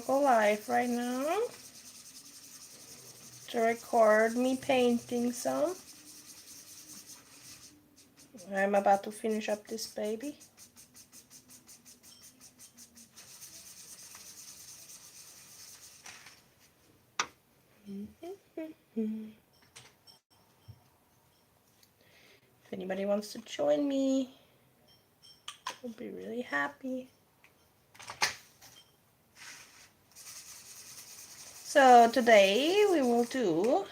go live right now to record me painting some. I'm about to finish up this baby. If anybody wants to join me, I'll be really happy. So today we will do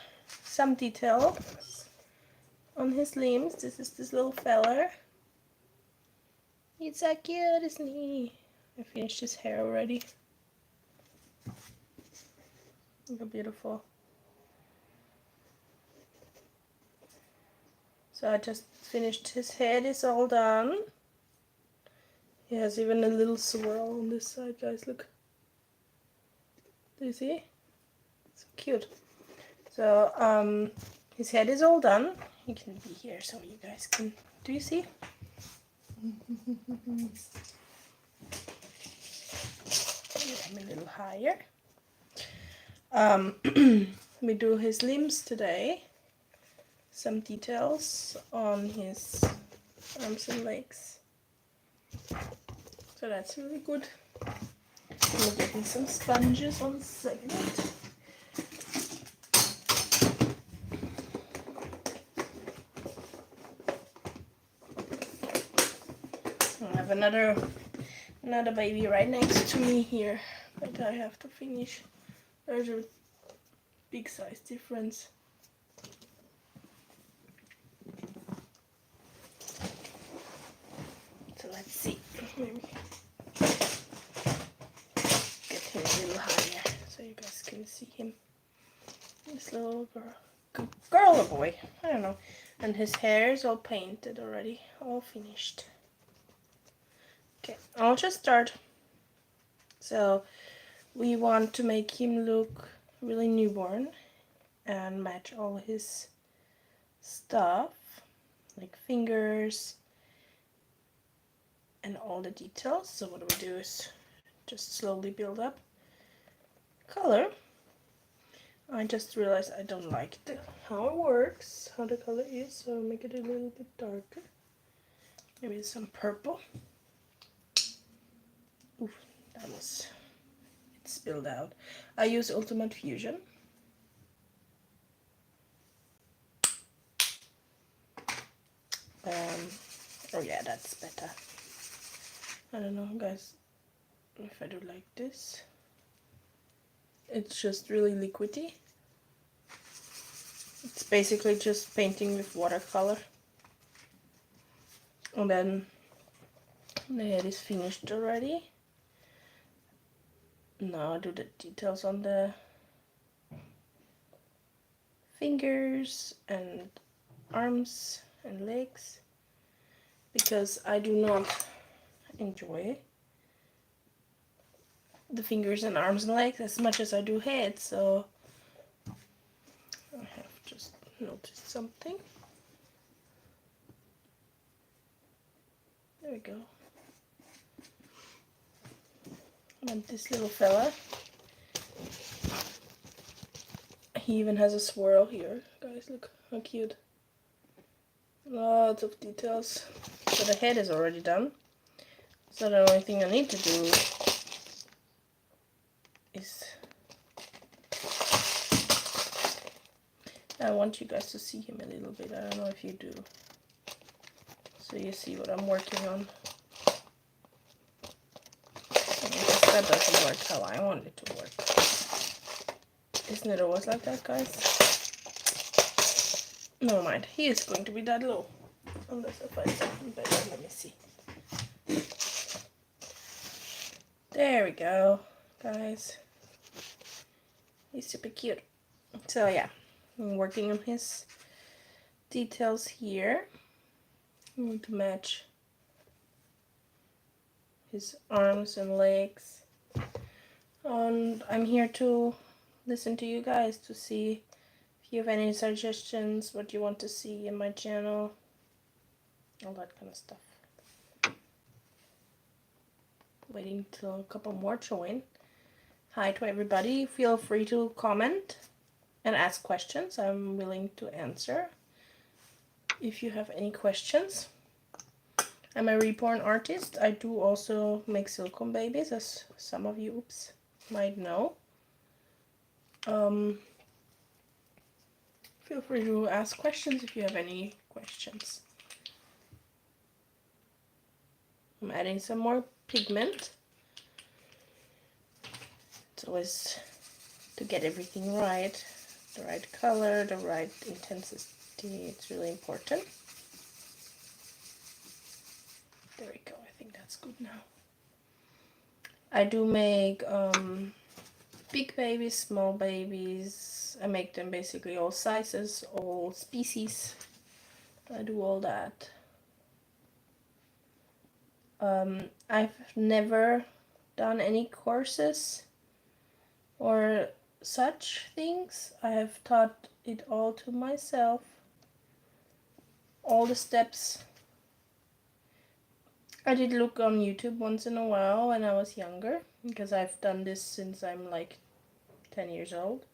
some details on his limbs. This is this little feller. He's so cute, isn't he? I finished his hair already. Look how beautiful. So I just finished his head, it's all done. He has even a little swirl on this side, guys, look. Do you see? So cute. So his head is all done. He can be here so you guys can, do you see? Get him a little higher. We do his limbs today. Some details on his arms and legs. So that's really good. We'll get in some sponges on the second. I have another baby right next to me here, but I have to finish. There's a big size difference. So let's see, maybe get him a little higher so you guys can see him. This little girl or boy, I don't know. And his hair is all painted already, all finished. Okay, I'll just start. So we want to make him look really newborn and match all his stuff, like fingers and all the details. So what we do is just slowly build up color. I just realized I don't like how it works, how the color is, so I'll make it a little bit darker. Maybe some purple. Oof, that was, it spilled out. I use Ultimate Fusion. Oh yeah, that's better. I don't know, guys, if I do like this. It's just really liquidy. It's basically just painting with watercolor. And then the head is finished already. Now I do the details on the fingers and arms and legs, because I do not enjoy the fingers and arms and legs as much as I do head, so I have just noticed something. There we go. And this little fella, he even has a swirl here. Guys, look how cute. Lots of details. So the head is already done. So the only thing I need to do is, I want you guys to see him a little bit. I don't know if you do. So you see what I'm working on. That doesn't work how I want it to work. Isn't it always like that, guys? Never mind. He is going to be that low. Unless I find something better. Let me see. There we go, guys. He's super cute. So yeah, I'm working on his details here. I want to match his arms and legs. And I'm here to listen to you guys to see if you have any suggestions, what you want to see in my channel, all that kind of stuff. Waiting till a couple more join. hi to everybody. Feel free to comment and ask questions. I'm willing to answer if you have any questions. I'm a reborn artist. I do also make silicone babies, as some of you might know. Feel free to ask questions if you have any questions. I'm adding some more pigment. It's always to get everything right, the right color, the right intensity. It's really important. There we go. I think that's good now. I do make big babies, small babies. I make them basically all sizes, all species. I do all that. I've never done any courses or such things. I have taught it all to myself. All the steps. I did look on YouTube once in a while when I was younger, because I've done this since I'm like 10 years old.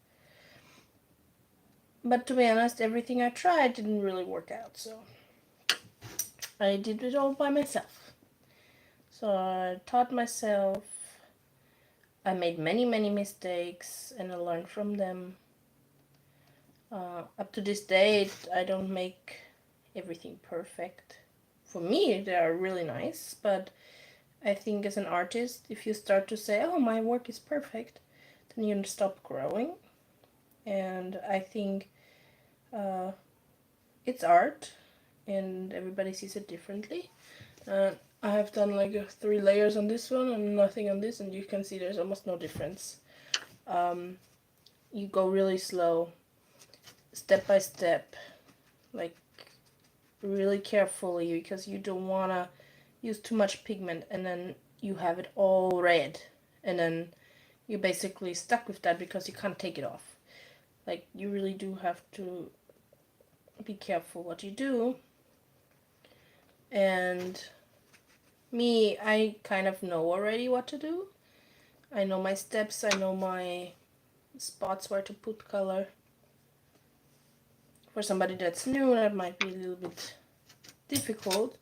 But to be honest, everything I tried didn't really work out, so I did it all by myself. So I taught myself. I made many mistakes and I learned from them. Up to this date, I don't make everything perfect. For me, they are really nice, but I think as an artist, if you start to say, oh, my work is perfect, then you stop growing. And I think it's art, and everybody sees it differently. I have done like 3 layers on this one and nothing on this, and you can see there's almost no difference. You go really slow, step by step, like really carefully, because you don't want to use too much pigment and then you have it all red, and then you're basically stuck with that because you can't take it off. Like, you really do have to be careful what you do. And me, I kind of know already what to do. I know my steps, I know my spots where to put color. For somebody that's new, that might be a little bit difficult,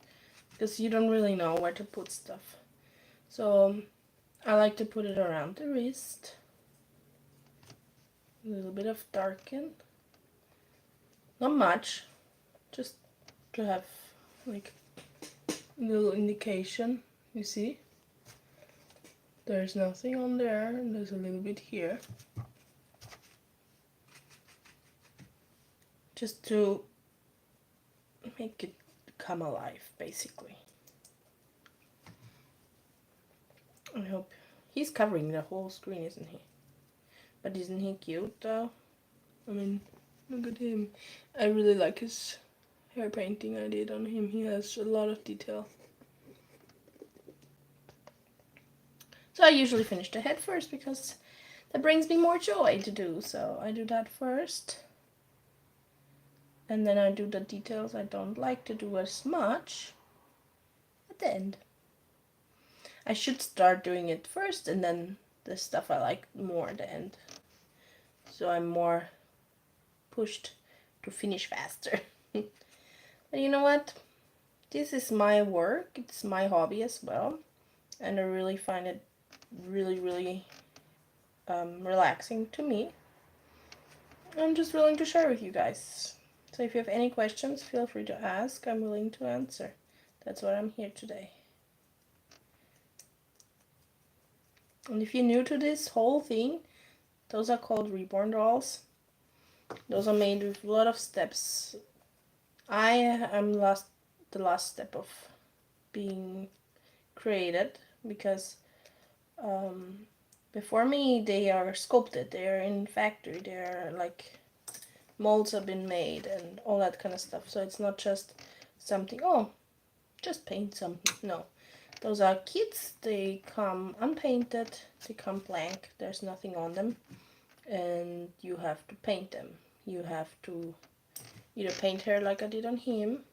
because you don't really know where to put stuff. So I like to put it around the wrist. A little bit of darken. Not much, just to have like a little indication. You see? There's nothing on there, and there's a little bit here. Just to make it come alive, basically. I hope he's covering the whole screen, isn't he? But isn't he cute though? I mean, look at him. I really like his hair painting I did on him. He has a lot of detail. So I usually finish the head first because that brings me more joy to do. So I do that first. And then I do the details I don't like to do as much at the end. I should start doing it first and then the stuff I like more at the end. So I'm more pushed to finish faster. But you know what? This is my work. It's my hobby as well. And I really find it really relaxing to me. I'm just willing to share with you guys. So if you have any questions, feel free to ask. I'm willing to answer. That's why I'm here today. And if you're new to this whole thing, those are called reborn dolls. Those are made with a lot of steps. I am the last step of being created, because before me they are sculpted, they are in factory, they are like molds have been made and all that kind of stuff. So it's not just something, oh, just paint something. No, those are kits. They come unpainted, they come blank, there's nothing on them, and you have to paint them. You have to either paint her like I did on him,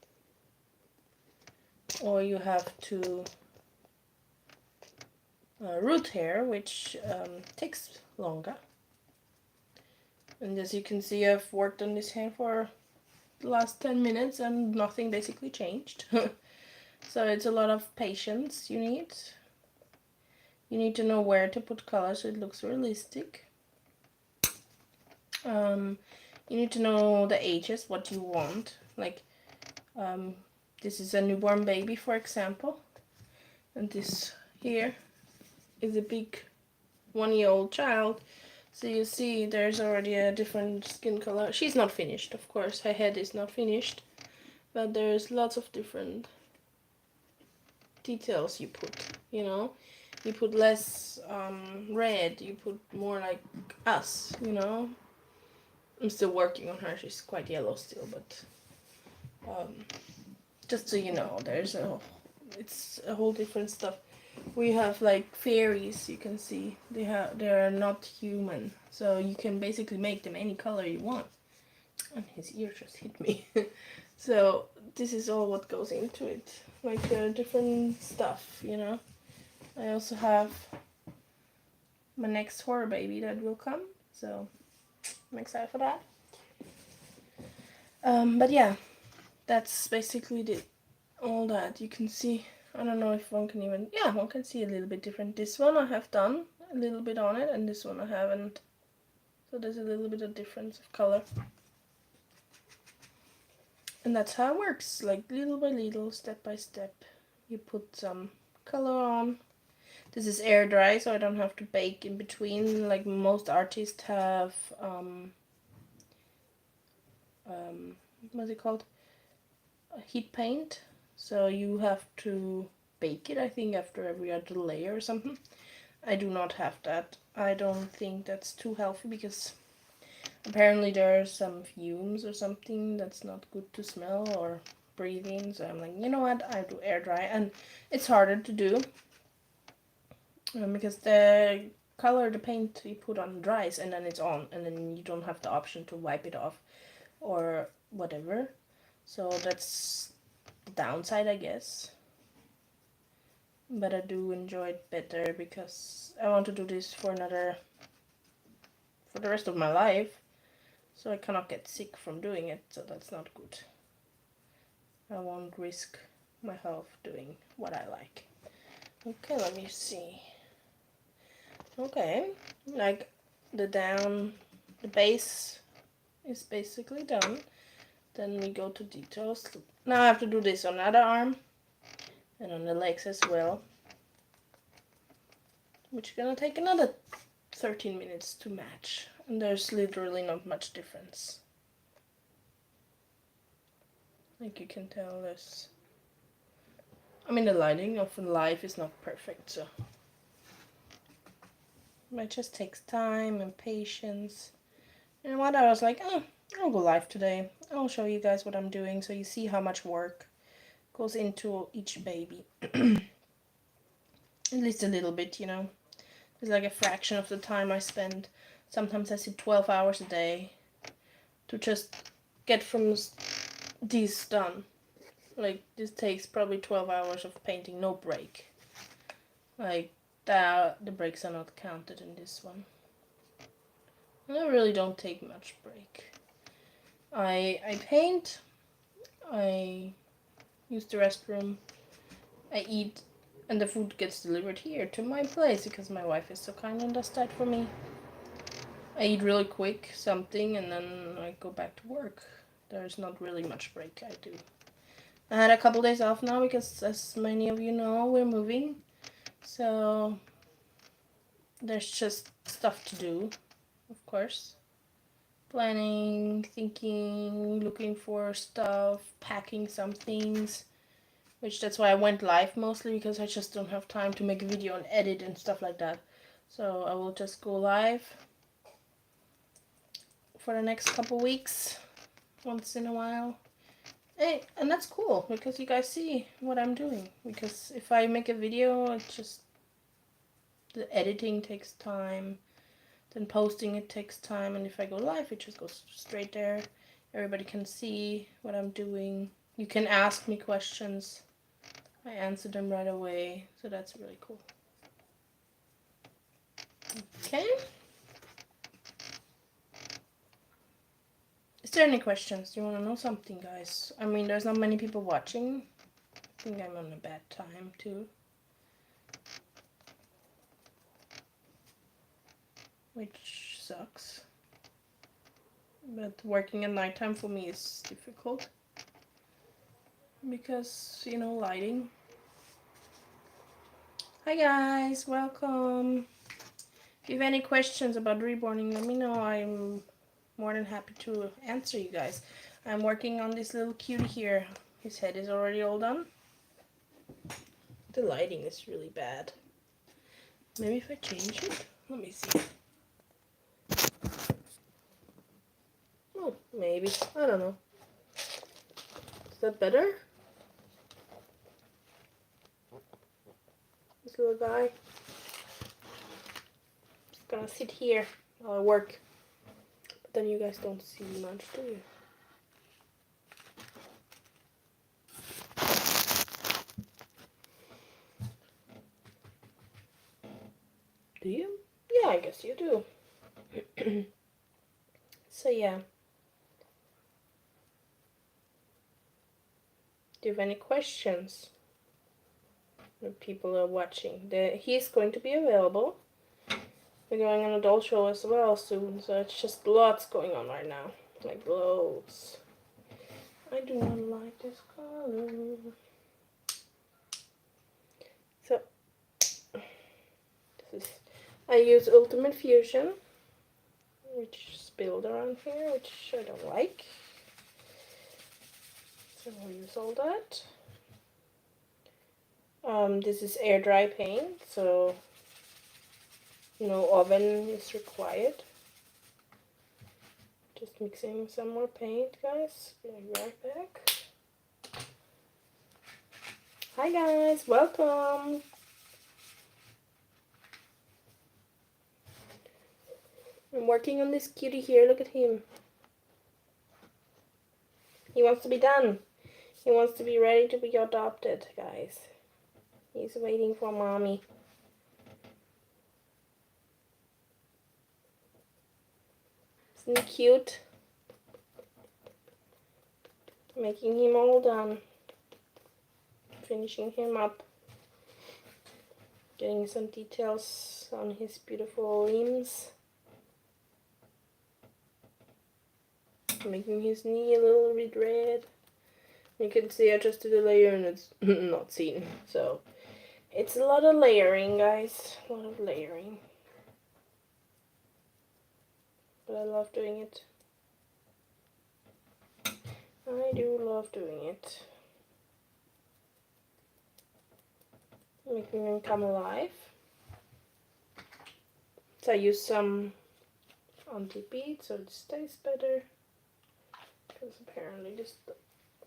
or you have to root hair, which takes longer. And as you can see, I've worked on this hair for the last 10 minutes and nothing basically changed. So it's a lot of patience you need. You need to know where to put color so it looks realistic. You need to know the ages, what you want. Like, this is a newborn baby, for example. And this here is a big 1-year-old child. So you see there's already a different skin color. She's not finished, of course. Her head is not finished. But there's lots of different details you put, you know. You put less red, you put more like us, you know. I'm still working on her. She's quite yellow still, but just so you know, it's a whole different stuff. We have like fairies, you can see. They are not human, so you can basically make them any color you want. And his ear just hit me. So this is all what goes into it, like different stuff, you know. I also have my next horror baby that will come, so I'm excited for that. But yeah, that's basically all that you can see. I don't know if one can even, yeah, one can see a little bit different. This one I have done a little bit on it, and this one I haven't. So there's a little bit of difference of color. And that's how it works, like little by little, step by step. You put some color on. This is air dry, so I don't have to bake in between, like most artists have, what's it called? Heat paint. So you have to bake it, I think, after every other layer or something. I do not have that. I don't think that's too healthy because apparently there are some fumes or something that's not good to smell or breathe in. So I'm like, you know what? I do air dry, and it's harder to do because the color the paint you put on dries and then it's on, and then you don't have the option to wipe it off or whatever. So that's the downside, I guess. But I do enjoy it better because I want to do this for the rest of my life. So I cannot get sick from doing it, so that's not good. I won't risk my health doing what I like. Okay, let me see. Okay, like the base is basically done. Then we go to details. Now I have to do this on the other arm and on the legs as well, which is gonna take another 13 minutes to match. And there's literally not much difference. Like you can tell this. I mean, the lighting of live is not perfect, so it just takes time and patience. And what I was like, oh, I'll go live today. I'll show you guys what I'm doing so you see how much work goes into each baby. At least a little bit, you know. It's like a fraction of the time I spend. Sometimes I sit 12 hours a day to just get from these done. Like, this takes probably 12 hours of painting, no break. Like, the breaks are not counted in this one. And I really don't take much break. I paint, I use the restroom, I eat, and the food gets delivered here to my place because my wife is so kind and does that for me. I eat really quick something and then I go back to work. There's not really much break I do. I had a couple days off now because, as many of you know, we're moving. So there's just stuff to do, of course. Planning, thinking, looking for stuff, packing some things. Which that's why I went live mostly, because I just don't have time to make a video and edit and stuff like that. So I will just go live for the next couple weeks, once in a while. Hey, and that's cool because you guys see what I'm doing. Because if I make a video, it's just the editing takes time, then posting it takes time, and if I go live, it just goes straight there. Everybody can see what I'm doing. You can ask me questions. I answer them right away, so that's really cool. Okay. Is there any questions? Do you want to know something, guys? I mean, there's not many people watching. I think I'm on a bad time, too. Which sucks. But working at nighttime for me is difficult. Because, you know, lighting. Hi guys, welcome. If you have any questions about reborning, let me know. I'm more than happy to answer you guys. I'm working on this little cutie here. His head is already all done. The lighting is really bad. Maybe if I change it? Let me see. Oh, maybe. I don't know. Is that better? This little guy. Just gonna sit here while I work. But then you guys don't see much, do you? Do you? Yeah, I guess you do. So yeah. Do you have any questions? If people are watching. He's going to be available. We're going on a doll show as well soon, so it's just lots going on right now. Like loads. I do not like this color. So I use Ultimate Fusion, which spilled around here, which I don't like. So we'll use all that. This is air dry paint, so no oven is required. Just mixing some more paint, guys. Be right back. Hi guys, welcome. I'm working on this cutie here. Look at him. He wants to be done. He wants to be ready to be adopted, guys. He's waiting for mommy. Isn't he cute? Making him all done. Finishing him up. Getting some details on his beautiful limbs. Making his knee a little bit red. You can see I just did a layer and it's not seen. So it's a lot of layering, guys. A lot of layering. But I love doing it. I do love doing it. Making them come alive. So I use some anti-bead so it stays better. Because apparently this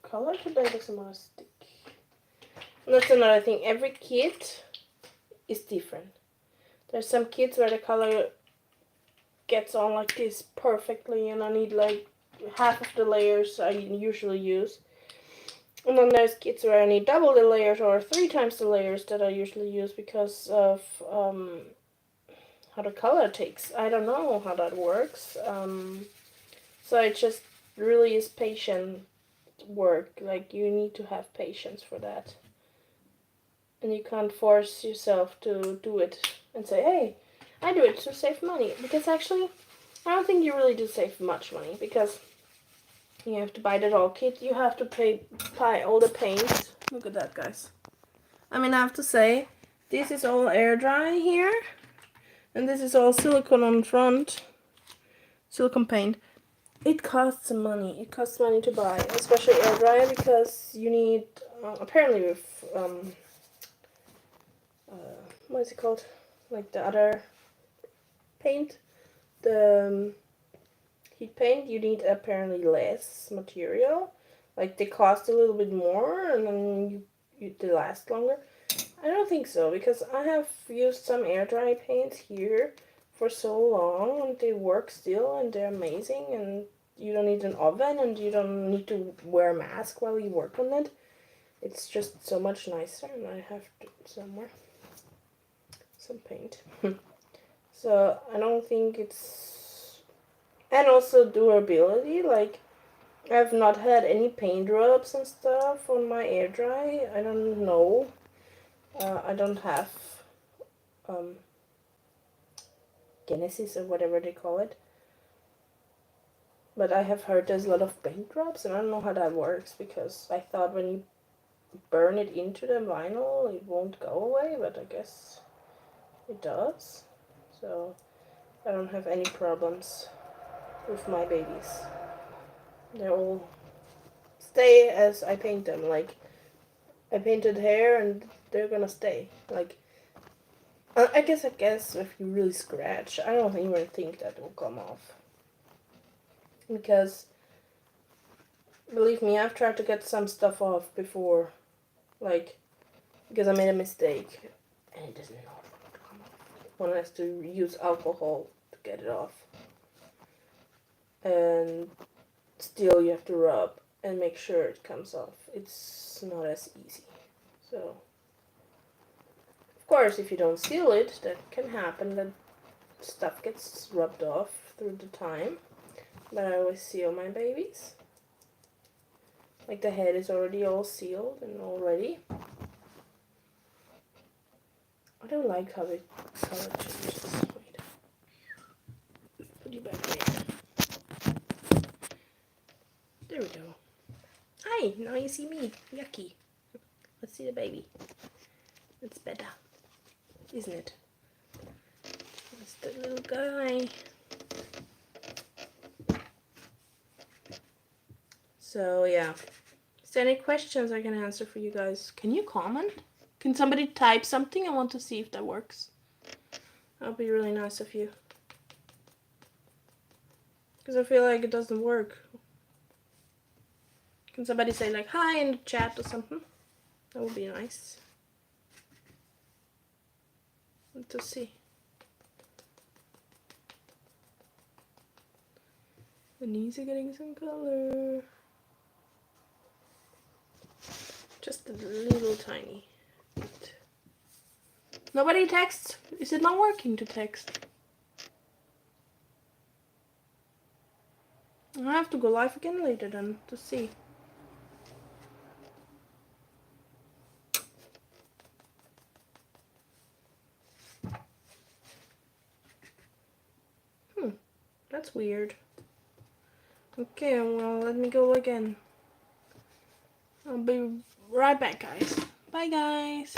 color today doesn't want to stick. And that's another thing. Every kit is different. There's some kits where the color gets on like this perfectly and I need like half of the layers I usually use. And then there's kits where I need double the layers or 3 times the layers that I usually use because of how the color takes. I don't know how that works. So it just really is patient work. Like you need to have patience for that. And you can't force yourself to do it and say, hey, I do it to save money. Because actually, I don't think you really do save much money because you have to buy the doll kit. You have to buy all the paints. Look at that, guys. I mean, I have to say, this is all air dry here. And this is all silicone on front. Silicone paint. It costs money. It costs money to buy, especially air dryer, because you need, apparently with, what is it called? Like the other paint, the heat paint, you need apparently less material. Like they cost a little bit more and then they last longer. I don't think so, because I have used some air dry paints here for so long and they work still and they're amazing and you don't need an oven and you don't need to wear a mask while you work on it. It's just so much nicer and I have to somewhere some paint. So I don't think it's... And also durability, like I've not had any paint drops and stuff on my air dry. I don't know. I don't have um, Genesis or whatever they call it. But I have heard there's a lot of paint drops, and I don't know how that works, because I thought when you burn it into the vinyl it won't go away, but I guess it does. So I don't have any problems with my babies. They all stay as I paint them. Like, I painted hair and they're gonna stay. Like, I guess if you really scratch, I don't even think that will come off. Because, believe me, I've tried to get some stuff off before. Like, because I made a mistake. And it does not come off. One has to use alcohol to get it off. And still you have to rub and make sure it comes off. It's not as easy. So, of course, if you don't seal it, that can happen, that stuff gets rubbed off through the time. But I always seal my babies. Like, the head is already all sealed and all ready. I don't like how it color changes. Wait. Put you back there. There we go. Hi, now you see me. Yucky. Let's see the baby. It's better, isn't it? That's the little guy. So yeah. Is there any questions I can answer for you guys? Can you comment? Can somebody type something? I want to see if that works. That would be really nice of you. Because I feel like it doesn't work. Can somebody say like hi in the chat or something? That would be nice. To see. The knees are getting some color. Just a little tiny bit. Nobody texts? Is it not working to text? I have to go live again later then to see. That's weird. Okay, well, let me go again. I'll be right back, guys. Bye, guys.